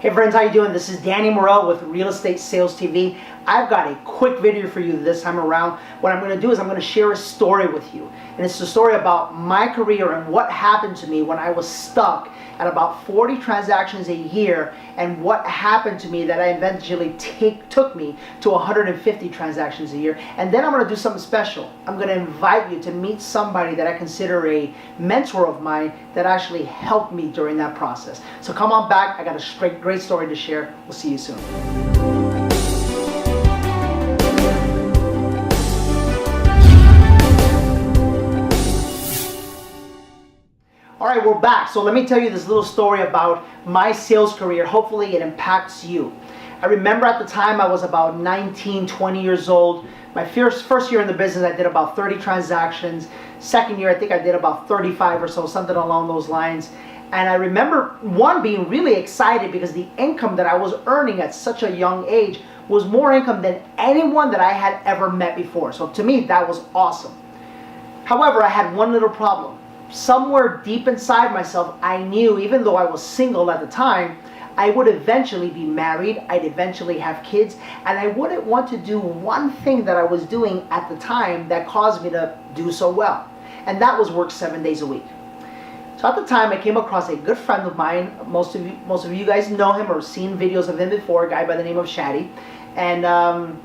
Hey friends, how you doing? This is Danny Morel with Real Estate Sales TV. I've got a quick video for you this time around. What I'm going to do is I'm going to share a story with you. And it's a story about my career and what happened to me when I was stuck at about 40 transactions a year, and what happened to me that I eventually took me to 150 transactions a year. And then I'm going to do something special. I'm going to invite you to meet somebody that I consider a mentor of mine that actually helped me during that process. So come on back. I got a great story to share. We'll see you soon. All right, we're back. So let me tell you this little story about my sales career. Hopefully it impacts you. I remember at the time I was about 19, 20 years old. My first year in the business, I did about 30 transactions. Second year, I think I did about 35 or so, something along those lines. And I remember, one, being really excited because the income that I was earning at such a young age was more income than anyone that I had ever met before. So to me, that was awesome. However, I had one little problem. Somewhere deep inside myself, I knew, even though I was single at the time, I would eventually be married, I'd eventually have kids, and I wouldn't want to do one thing that I was doing at the time that caused me to do so well. And that was work 7 days a week. So at the time, I came across a good friend of mine. Most of you guys know him or seen videos of him before, a guy by the name of Shaddy. And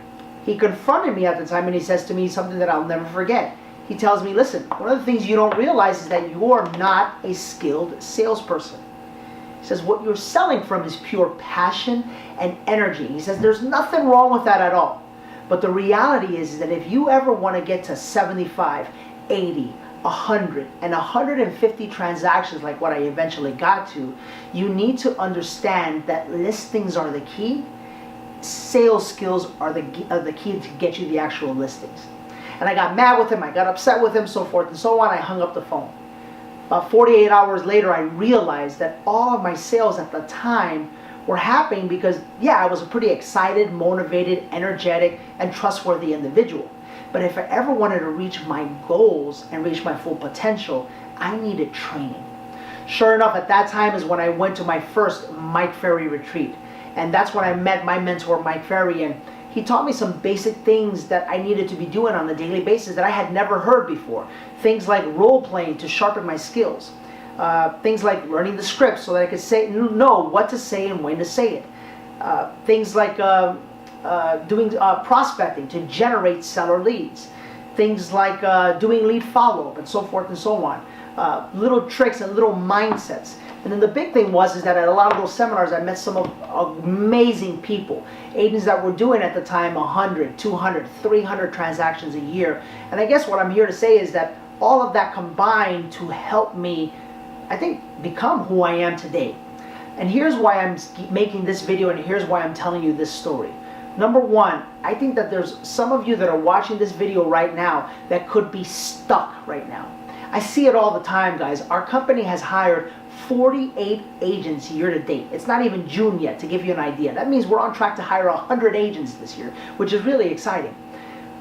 he confronted me at the time, and he says to me something that I'll never forget. He tells me, listen, one of the things you don't realize is that you are not a skilled salesperson. He says, what you're selling from is pure passion and energy. He says, there's nothing wrong with that at all. But the reality is that if you ever want to get to 75, 80, 100, and 150 transactions like what I eventually got to, you need to understand that listings are the key. Sales skills are the key to get you the actual listings. And I got mad with him, I got upset with him, so forth and so on. I hung up the phone. About 48 hours later, I realized that all of my sales at the time were happening because, yeah, I was a pretty excited, motivated, energetic, and trustworthy individual. But if I ever wanted to reach my goals and reach my full potential, I needed training. Sure enough, at that time is when I went to my first Mike Ferry retreat. And that's when I met my mentor, Mike Ferry, and he taught me some basic things that I needed to be doing on a daily basis that I had never heard before. Things like role playing to sharpen my skills. Things like learning the script so that I could know what to say and when to say it. Things like doing prospecting to generate seller leads. Things like doing lead follow-up and so forth and so on. Little tricks and little mindsets. And then the big thing is that at a lot of those seminars, I met some amazing people. Agents that were doing at the time 100, 200, 300 transactions a year. And I guess what I'm here to say is that all of that combined to help me, I think, become who I am today. And here's why I'm making this video, and here's why I'm telling you this story. Number one, I think that there's some of you that are watching this video right now that could be stuck right now. I see it all the time, guys. Our company has hired 48 agents year to date. It's not even June yet, to give you an idea. That means we're on track to hire 100 agents this year, which is really exciting.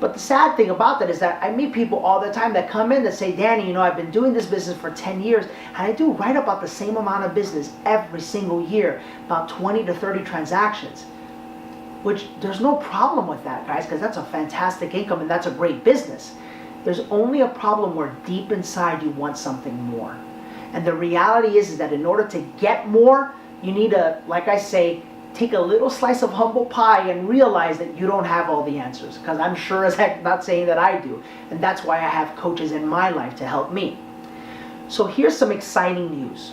But the sad thing about that is that I meet people all the time that come in that say, Danny, you know, I've been doing this business for 10 years, and I do right about the same amount of business every single year, about 20 to 30 transactions. Which, there's no problem with that, guys, because that's a fantastic income and that's a great business. There's only a problem where deep inside you want something more. And the reality is that in order to get more, you need to, like I say, take a little slice of humble pie and realize that you don't have all the answers. Because I'm sure as heck not saying that I do. And that's why I have coaches in my life to help me. So here's some exciting news.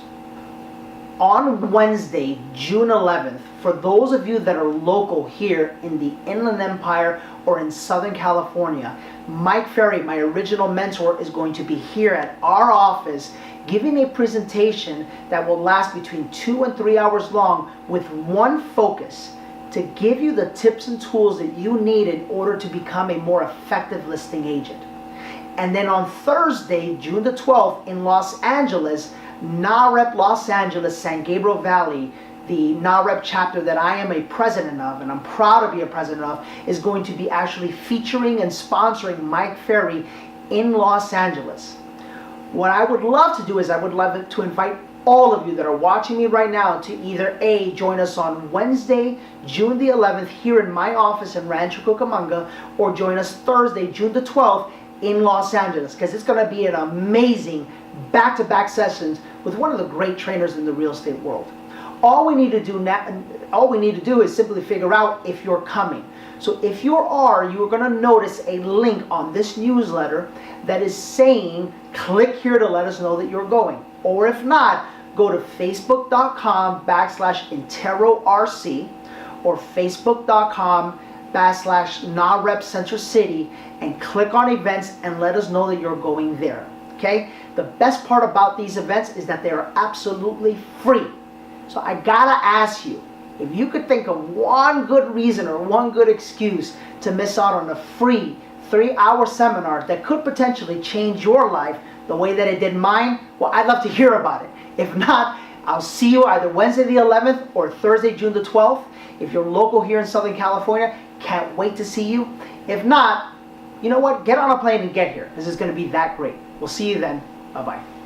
On Wednesday, June 11th, for those of you that are local here in the Inland Empire or in Southern California, Mike Ferry, my original mentor, is going to be here at our office giving a presentation that will last between 2 and 3 hours long with one focus: to give you the tips and tools that you need in order to become a more effective listing agent. And then on Thursday, June the 12th in Los Angeles, NAREP Los Angeles, San Gabriel Valley, the NAREP chapter that I am a president of, and I'm proud to be a president of, is going to be actually featuring and sponsoring Mike Ferry in Los Angeles. What I would love to do is I would love to invite all of you that are watching me right now to either A, join us on Wednesday, June the 11th here in my office in Rancho Cucamonga, or join us Thursday, June the 12th in Los Angeles, because it's going to be an amazing back-to-back sessions with one of the great trainers in the real estate world. All we need to do is simply figure out if you're coming. So if you are, you're going to notice a link on this newsletter that is saying click here to let us know that you're going. Or if not, go to facebook.com/InteroRC or facebook.com/NAREP Center City and click on events and let us know that you're going there. Okay? The best part about these events is that they are absolutely free. So I gotta ask you, if you could think of one good reason or one good excuse to miss out on a free 3-hour seminar that could potentially change your life the way that it did mine, well, I'd love to hear about it. If not, I'll see you either Wednesday the 11th or Thursday, June the 12th. If you're local here in Southern California, can't wait to see you. If not, you know what? Get on a plane and get here. This is going to be that great. We'll see you then. Bye-bye.